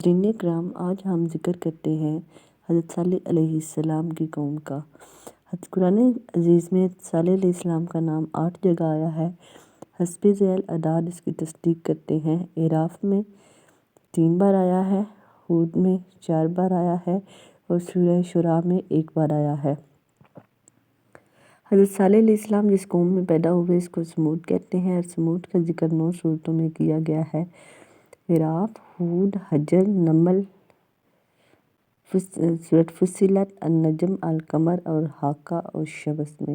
ناظرین کرام، آج ہم ذکر کرتے ہیں حضرت صالح علیہ السلام کی قوم کا۔ قرآن عزیز میں صالح علیہ السلام کا نام 8 جگہ آیا ہے۔ حسب ذیل اعداد اس کی تصدیق کرتے ہیں۔ اعراف میں 3 بار آیا ہے، ہود میں 4 بار آیا ہے اور سورہ شعراء میں 1 بار آیا ہے۔ حضرت صالح علیہ السلام جس قوم میں پیدا ہوئے اس کو سمود کہتے ہیں، اور سمود کا ذکر 9 صورتوں میں کیا گیا ہے: اعراف، ہود، حجر، نمل، سورۃ فصلت، النجم، القمر اور حاقہ اور شمس میں۔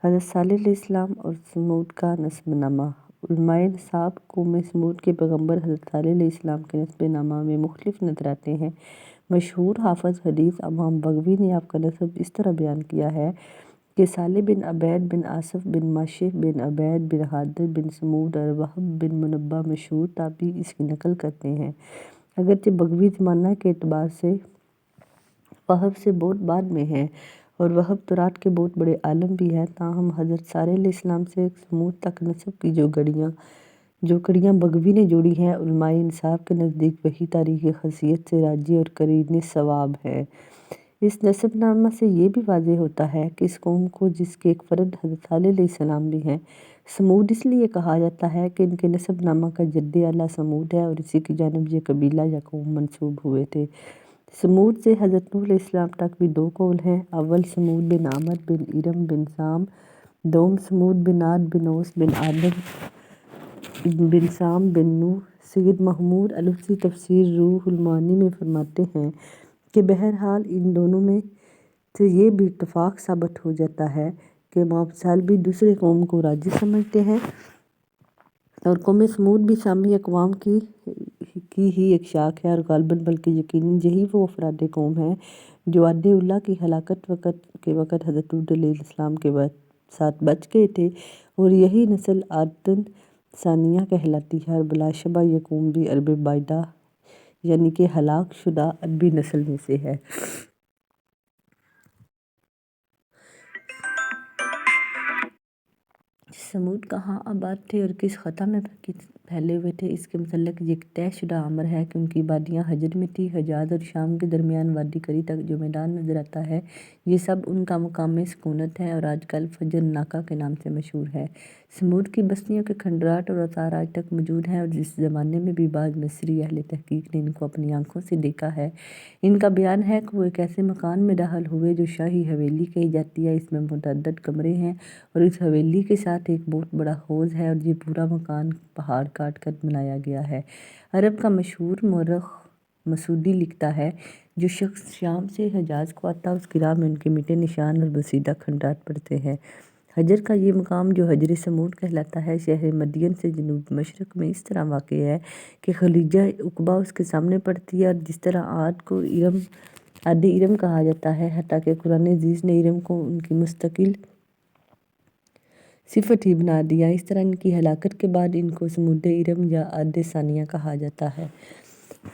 حضرت صالح علیہ السلام اور سمود کا نسب نامہ۔ علماء نسب قوم سمود کے پیغمبر حضرت صالح علیہ السلام کے نسب نامہ میں مختلف نظر آتے ہیں۔ مشہور حافظ حدیث امام بغوی نے آپ کا نسب اس طرح بیان کیا ہے کہ صالح بن عبید بن آصف بن ماشف بن عبید بن حادر بن سمود اور وہب بن منبہ مشہور تابعی اس کی نقل کرتے ہیں۔ اگرچہ بغوی زمانہ کے اعتبار سے وہب سے بہت بعد میں ہے اور وہب تورات کے بہت بڑے عالم بھی ہیں، تاہم حضرت صالح علیہ السلام سے سمود تک نسب کی جو کڑیاں بغوی نے جوڑی ہیں، علماء نسب کے نزدیک وہی تاریخی حیثیت سے راجح اور قرین صواب ہے۔ اس نسب نامہ سے یہ بھی واضح ہوتا ہے کہ اس قوم کو، جس کے ایک فرد حضرت صالح علیہ السلام بھی ہیں، سمود اس لیے کہا جاتا ہے کہ ان کے نسب نامہ کا جد اعلیٰ سمود ہے اور اسی کی جانب یہ قبیلہ یا قوم منسوب ہوئے تھے۔ سمود سے حضرت نوح علیہ السلام تک بھی 2 قول ہیں: اول سمود بن عامر بن ارم بن سام، دوم سمود بن عاد بن اوس بن آدم بن سام بن نوح۔ سید محمود الوسی تفسیر روح المعانی میں فرماتے ہیں کہ بہرحال ان دونوں میں سے یہ بھی اتفاق ثابت ہو جاتا ہے کہ امام صالح دوسرے قوم کو راجح سمجھتے ہیں اور قوم سمود بھی سامی اقوام کی ہی ایک شاخ ہے، اور غالباً بلکہ یقیناً یہی وہ افراد قوم ہیں جو عاد اولیٰ کی ہلاکت کے وقت حضرت ہود علیہ السلام کے ساتھ بچ گئے تھے، اور یہی نسل عاد ثانیہ کہلاتی ہے، اور بلا شبہ یہ قوم بھی عرب بعیدہ یعنی کہ ہلاک شدہ عربی نسل میں سے ہے۔ سمود کہاں آباد تھے اور کس خطہ میں پھیلے ہوئے تھے، اس کے متعلق یہ طے شدہ امر ہے کہ ان کی آبادیاں حجر میں تھی۔ حجاز اور شام کے درمیان وادی کری تک جو میدان نظر آتا ہے، یہ سب ان کا مقام سکونت ہے اور آج کل فجر ناکہ کے نام سے مشہور ہے۔ سمود کی بستیوں کے کھنڈرات اور آثار آج تک موجود ہیں، اور جس زمانے میں بھی بعض مصری اہل تحقیق نے ان کو اپنی آنکھوں سے دیکھا ہے، ان کا بیان ہے کہ وہ ایک ایسے مکان میں داخل ہوئے جو شاہی حویلی کہی جاتی ہے۔ اس میں متعدد کمرے ہیں اور اس حویلی کے ساتھ ایک بہت بڑا حوض ہے، اور یہ پورا مکان پہاڑ کاٹ کر بنایا گیا ہے۔ عرب کا مشہور مورخ مسعودی لکھتا ہے، جو شخص شام سے حجاز کو آتا اس کی راہ میں ان کے مٹے نشان اور بسیدہ کھنڈرات پڑتے ہیں۔ حجر کا یہ مقام جو حجر سمود کہلاتا ہے، شہر مدین سے جنوب مشرق میں اس طرح واقع ہے کہ خلیج عقبہ اس کے سامنے پڑتی ہے، اور جس طرح عاد کو عاد ارم کہا جاتا ہے، حتیٰ کہ قرآن عزیز نے ارم کو ان کی مستقل صفت ہی بنا دیا، اس طرح ان کی ہلاکت کے بعد ان کو سمود ارم یا عاد ثانیہ کہا جاتا ہے۔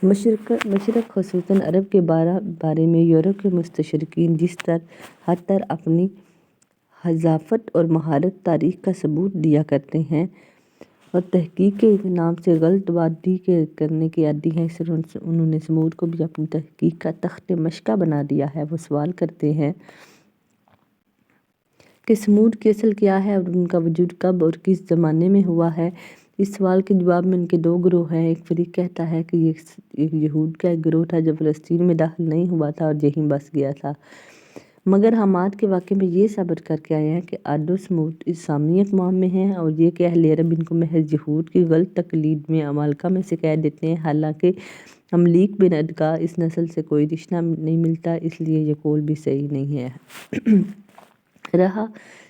مشرق خصوصاً عرب کے بارے میں یورپ کے مستشرقین جس حد تک اپنی حذافت اور مہارت تاریخ کا ثبوت دیا کرتے ہیں اور تحقیق کے نام سے غلط باتیں کرنے کے عادی ہیں، اس طرح انہوں نے سمود کو بھی اپنی تحقیق کا تخت مشقہ بنا دیا ہے۔ وہ سوال کرتے ہیں کہ سمود کی اصل کیا ہے اور ان کا وجود کب اور کس زمانے میں ہوا ہے۔ اس سوال کے جواب میں ان کے 2 گروہ ہیں۔ ایک فریق کہتا ہے کہ یہ یہود کا ایک گروہ تھا جو فلسطین میں داخل نہیں ہوا تھا اور یہیں بس گیا تھا، مگر ہم عاد کے واقعے میں یہ ثابت کر کے آئے ہیں کہ عاد و سمود اس سامی اقوام میں ہیں، اور یہ کہ اہل عرب ان کو محض یہود کی غلط تقلید میں عمالقہ میں سے کہہ دیتے ہیں، حالانکہ عملیق بن ادکا اس نسل سے کوئی رشتہ نہیں ملتا، اس لیے یہ قول بھی صحیح نہیں ہے۔ رہا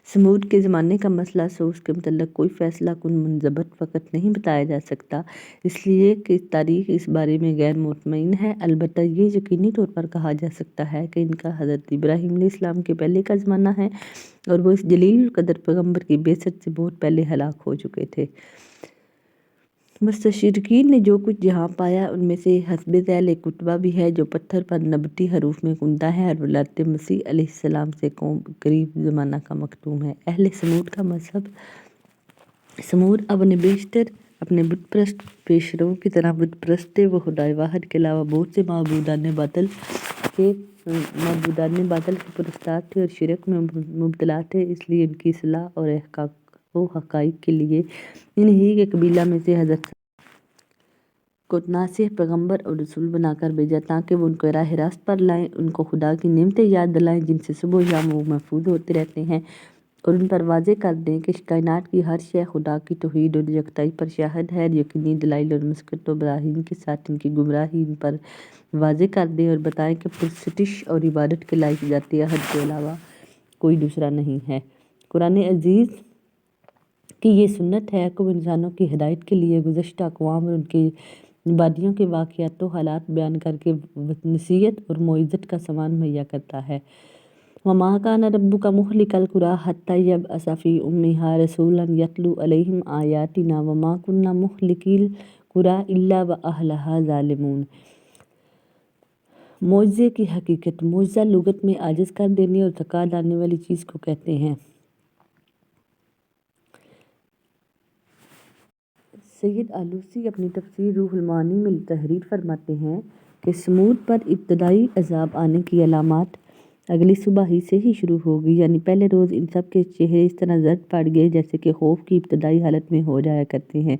سمود کے زمانے کا مسئلہ، سو اس کے متعلق کوئی فیصلہ کن منضبط وقت نہیں بتایا جا سکتا، اس لیے کہ تاریخ اس بارے میں غیر مطمئن ہے۔ البتہ یہ یقینی طور پر کہا جا سکتا ہے کہ ان کا حضرت ابراہیم علیہ السلام کے پہلے کا زمانہ ہے اور وہ اس جلیل القدر پیغمبر کی بعثت سے بہت پہلے ہلاک ہو چکے تھے۔ مستشرقین نے جو کچھ جہاں پایا ان میں سے حسب ذیل ایک کتبہ بھی ہے جو پتھر پر نبطی حروف میں کندہ ہے اور ولادت مسیح علیہ السلام سے قریب زمانہ کا مختوم ہے۔ اہل سمود کا مذہب۔ سمود اپنے بیشتر اپنے بت پرست پیشروں کی طرح بت پرست تھے۔ وہ خدائے واحد کے علاوہ بہت سے معبودان باطل کے پرستار تھے اور شرک میں مبتلا تھے، اس لیے ان کی اصلاح اور احقاق و حقائق کے لیے انہی کے قبیلہ میں سے حضرت کو ناصح پیغمبر اور رسول بنا کر بھیجا تاکہ وہ ان کو راہ راست پر لائیں، ان کو خدا کی نعمتیں یاد دلائیں جن سے صبح و شام وہ محفوظ ہوتے رہتے ہیں، اور ان پر واضح کر دیں کہ کائنات کی ہر شے خدا کی توحید اور یکتائی پر شاہد ہے۔ یقینی دلائل اور مسکت و براہین کے ساتھ ان کی گمراہی ان پر واضح کر دیں اور بتائیں کہ پرستش اور عبادت کے لائق ذات احد کے علاوہ کوئی دوسرا نہیں ہے۔ قرآن عزیز کی یہ سنت ہے کہ وہ انسانوں کی ہدایت کے لیے گزشتہ اقوام اور ان کی بادیوں کے واقعات و حالات بیان کر کے نصیحت اور موعظت کا سامان مہیا کرتا ہے۔ وَمَا كَانَ رَبُّكَ مُهْلِكَ الْقُرَىٰ حَتَّىٰ يَبْعَثَ فِي أُمِّهَا رَسُولًا يَتْلُو عَلَيْهِمْ آيَاتِنَا وَمَا كُنَّا مُهْلِكِي الْقُرَىٰ إِلَّا وَأَهْلُهَا ظَالِمُونَ۔ معجزے کی حقیقت۔ معجزہ لغت میں عاجز کر دینے اور تھکا لانے والی چیز کو کہتے ہیں۔ سید آلوسی اپنی تفسیر روح المعانی میں تحریر فرماتے ہیں کہ سمود پر ابتدائی عذاب آنے کی علامات اگلی صبح ہی سے ہی شروع ہو گئی، یعنی پہلے روز ان سب کے چہرے اس طرح زرد پڑ گئے جیسے کہ خوف کی ابتدائی حالت میں ہو جایا کرتے ہیں۔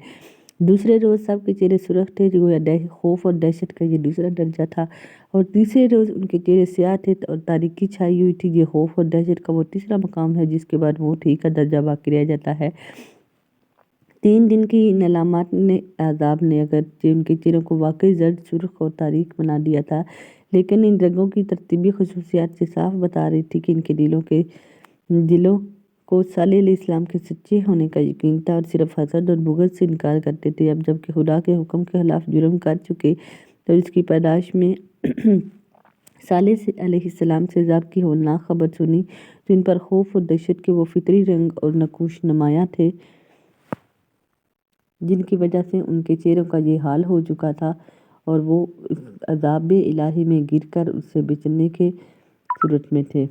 دوسرے روز سب کے چہرے سرخ تھے، گویا خوف اور دہشت کا یہ دوسرا درجہ تھا، اور تیسرے روز ان کے چہرے سیاہ تھے اور تاریکی چھائی ہوئی تھی، یہ خوف اور دہشت کا وہ تیسرا مقام ہے جس کے بعد موت ہی کا درجہ باقی رہ جاتا ہے۔ 3 دن کی ان علامات عذاب نے اگرچہ ان کے چہروں کو واقعی زرد، سرخ اور تاریک بنا دیا تھا، لیکن ان رنگوں کی ترتیبی خصوصیات سے صاف بتا رہی تھی کہ ان کے دلوں کو صالح علیہ السلام کے سچے ہونے کا یقین تھا اور صرف حسد اور بغض سے انکار کرتے تھے۔ اب جب کہ خدا کے حکم کے خلاف جرم کر چکے اور اس کی پیدائش میں صالح علیہ السلام سے عذاب کی ہولناک خبر سنی تو ان پر خوف اور دہشت کے وہ فطری رنگ اور نقوش نمایاں تھے جن کی وجہ سے ان کے چہروں کا یہ حال ہو چکا تھا، اور وہ اس عذاب الہی میں گر کر اس سے بچنے کے صورت میں تھے۔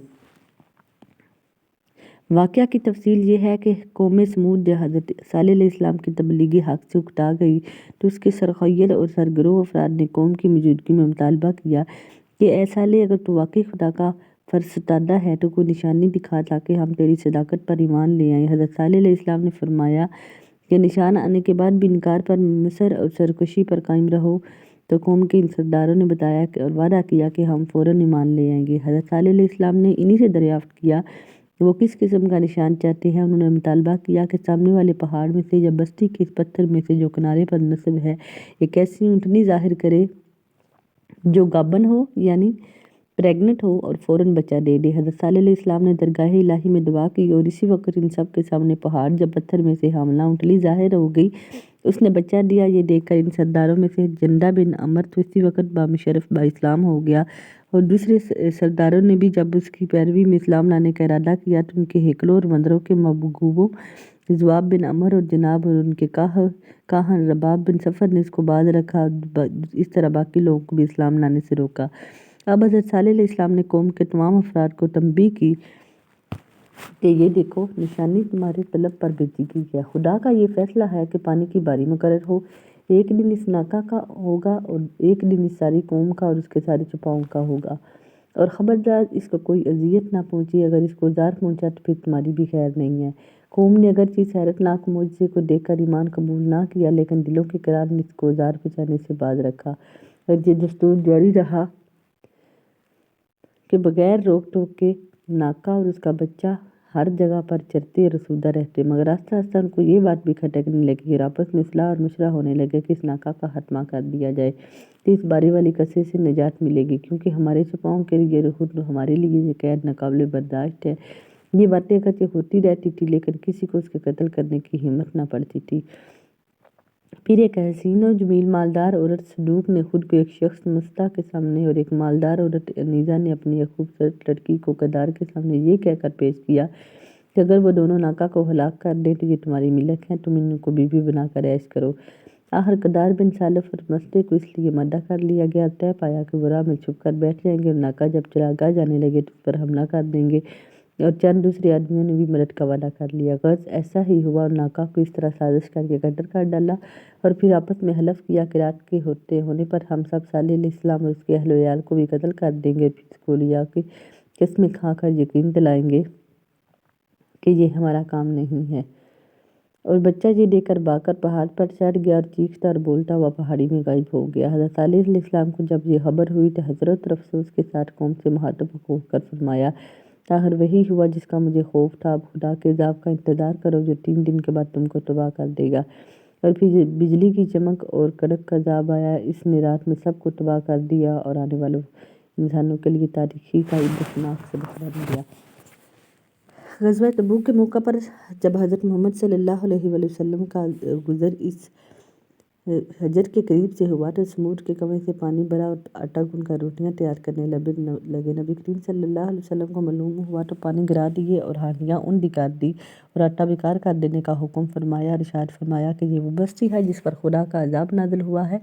واقعہ کی تفصیل یہ ہے کہ قوم سمود جب حضرت صالح علیہ السلام کی تبلیغی حق سے اکتا گئی تو اس کے سرخیل اور سرگرو افراد نے قوم کی موجودگی میں مطالبہ کیا کہ اے صالح، اگر تو واقعی خدا کا فرستادہ ہے تو کوئی نشانی دکھا تاکہ ہم تیری صداقت پر ایمان لے آئیں۔ حضرت صالح علیہ السلام نے فرمایا کہ نشان آنے کے بعد بھی انکار پر مصر اور سرکشی پر قائم رہو، تو قوم کے ان سرداروں نے بتایا اور وعدہ کیا کہ ہم فوراً ایمان لے آئیں گے۔ حضرت صالح علیہ السلام نے انہی سے دریافت کیا کہ وہ کس قسم کا نشان چاہتے ہیں۔ انہوں نے مطالبہ کیا کہ سامنے والے پہاڑ میں سے یا بستی کے اس پتھر میں سے جو کنارے پر نصب ہے ایک ایسی اونٹنی ظاہر کرے جو گابن ہو یعنی پریگننٹ ہو اور فوراً بچہ دے دے۔ حضرت صالح علیہ السلام نے درگاہ الہی میں دعا کی اور اسی وقت ان سب کے سامنے پہاڑ یا پتھر میں سے حاملہ اونٹنی ظاہر ہو گئی۔ اس نے بچہ دیا۔ یہ دیکھ کر ان سرداروں میں سے جندہ بن عمر تو اسی وقت بامشرف با اسلام ہو گیا، اور دوسرے سرداروں نے بھی جب اس کی پیروی میں اسلام لانے کا ارادہ کیا تو ان کے ہیکلوں اور مندروں کے محبوبوں ذواب بن عمر اور جناب اور ان کے کاہن رباب بن صفر نے اس کو باز رکھا اور اس طرح باقی لوگوں کو بھی اسلام لانے سے روکا۔ اب حضرت صالح علیہ السلام نے قوم کے تمام افراد کو تنبیہ کی کہ یہ دیکھو، نشانی تمہارے طلب پر بھیجی گئی ہے۔ خدا کا یہ فیصلہ ہے کہ پانی کی باری مقرر ہو، ایک دن اس ناکہ کا ہوگا اور ایک دن اس ساری قوم کا اور اس کے سارے چھپاؤں کا ہوگا، اور خبردار اس کو کوئی اذیت نہ پہنچے، اگر اس کو زار پہنچا تو پھر تمہاری بھی خیر نہیں ہے۔ قوم نے اگرچہ اس حیرت ناک معجزے کو دیکھ کر ایمان قبول نہ کیا، لیکن دلوں کے قرار نے اس کو زار پہنچانے سے باز رکھا، اور یہ دستور جاری رہا کہ بغیر روک ٹوک کے ناکہ اور اس کا بچہ ہر جگہ پر چرتے اور آسودہ رہتے، مگر آہستہ آہستہ ان کو یہ بات بھی کھٹکنے لگی اور آپس میں اصلاح اور مشورہ ہونے لگے کہ اس ناکہ کا خاتمہ کر دیا جائے تو اس باری والی قصے سے نجات ملے گی، کیونکہ ہمارے چھپاؤں کے لیے خود ہمارے لیے یہ قید ناقابل برداشت ہے۔ یہ باتیں اگرچہ ہوتی رہتی تھی لیکن کسی کو اس کے قتل کرنے کی ہمت نہ پڑتی تھی۔ پھر ایک حسین و جمیل مالدار عورت صدوق نے خود کو ایک شخص مستح کے سامنے اور ایک مالدار عورت انیزہ نے اپنی ایک خوبصورت لڑکی کو قدار کے سامنے یہ کہہ کر پیش کیا کہ اگر وہ دونوں ناکہ کو ہلاک کر دیں تو یہ تمہاری ملک ہیں، تم ان کو بیوی بنا کر عیش کرو۔ آخر قدار بن سالف اور مستح کو اس لیے مدعا کر لیا گیا اور طے پایا کہ وہ راہ میں چھپ کر بیٹھ جائیں گے اور ناکہ جب چراگاہ جانے لگے تو اس پر حملہ کر دیں گے اور چند دوسرے آدمیوں نے بھی مدد کا وعدہ کر لیا۔ غرض ایسا ہی ہوا اور ناکا کو اس طرح سازش کر کے قتل کر ڈالا اور پھر آپس میں حلف کیا کہ رات کے ہونے پر ہم سب صالح علیہ السلام اور اس کے اہل و عیال کو بھی قتل کر دیں گے، پھر گولیاں کی قسمیں کھا کر یقین دلائیں گے کہ یہ ہمارا کام نہیں ہے۔ اور بچہ یہ دے کر بھاگ کر پہاڑ پر چڑھ گیا اور چیختا اور بولتا ہوا پہاڑی میں غائب ہو گیا۔ حضرت صالح علیہ السلام کو جب یہ خبر ہوئی تو حضرت طرف سے اس کے ساتھ قوم سے مخاطب ہو کر فرمایا، آخر وہی ہوا جس کا مجھے خوف تھا، اب خدا کے عذاب کا انتظار کرو جو 3 دن کے بعد تم کو تباہ کر دے گا۔ اور پھر بجلی کی چمک اور کڑک کا عذاب آیا، اس نے رات میں سب کو تباہ کر دیا اور آنے والے انسانوں کے لیے تاریکی کا عبرتناک سبق بن گیا۔ غزوہ تبوک کے موقع پر جب حضرت محمد صلی اللہ علیہ وآلہ وسلم کا گزر اس حجر کے قریب سے ہوا تو سمود کے کنویں سے پانی بھرا اور آٹا گون کر روٹیاں تیار کرنے لگے۔ نبی کریم صلی اللہ علیہ وسلم کو معلوم ہوا تو پانی گرا دیے اور ہانڈیاں اونڈی کر دی اور آٹا بیکار کر دینے کا حکم فرمایا اور ارشاد فرمایا کہ یہ وہ بستی ہے جس پر خدا کا عذاب نازل ہوا ہے،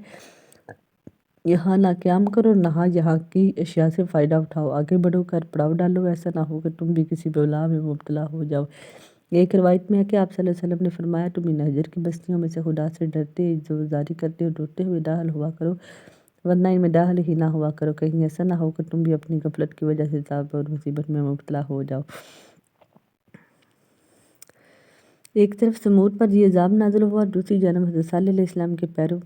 یہاں نہ قیام کرو نہ یہاں کی اشیاء سے فائدہ اٹھاؤ، آگے بڑھو کر پڑاؤ ڈالو، ایسا نہ ہو کہ تم بھی کسی بلا میں مبتلا ہو جاؤ۔ ایک روایت میں ہے کہ آپ صلی اللہ علیہ وسلم نے فرمایا، تم ان حجر کی بستیوں میں سے خدا سے ڈرتے، عزوزاری کرتے اور روتے ہوئے داخل ہوا کرو، ورنہ ان میں داخل ہی نہ ہوا کرو، کہیں ایسا نہ ہو کہ تم بھی اپنی غفلت کی وجہ سے عذاب اور مصیبت میں مبتلا ہو جاؤ۔ ایک طرف سمود پر یہ عذاب نازل ہوا اور دوسری جانب حضرت صالح علیہ السلام کے پیروں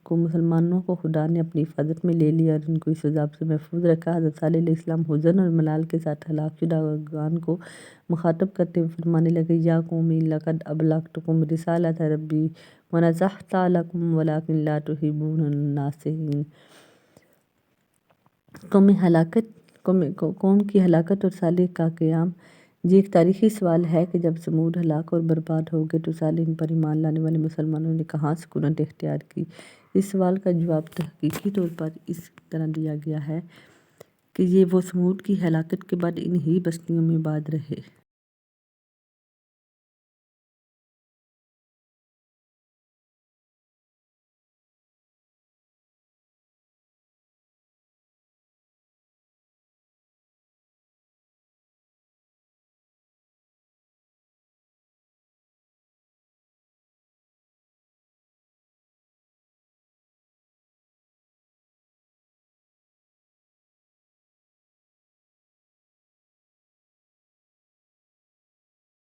کو مسلمانوں کو خدا نے اپنی حفاظت میں لے لیا اور ان کو اس عذاب سے محفوظ رکھا۔ حضرت صالح علیہ السلام حزن اور ملال کے ساتھ ہلاک شدگان کو مخاطب کرتے ہوئے فرمانے لگے، یا قوم لقد ابلغتکم رسالۃ ربی ونصحت لکم ولکن لا تحبون الناصحین۔ قوم کی ہلاکت اور صالح کا قیام۔ یہ ایک تاریخی سوال ہے کہ جب سمود ہلاک اور برباد ہو گئے تو صالح پر ایمان لانے والے مسلمانوں نے کہاں سکونت اختیار کی؟ اس سوال کا جواب تحقیقی طور پر اس طرح دیا گیا ہے کہ وہ سمود کی ہلاکت کے بعد انہی بستیوں میں آباد رہے۔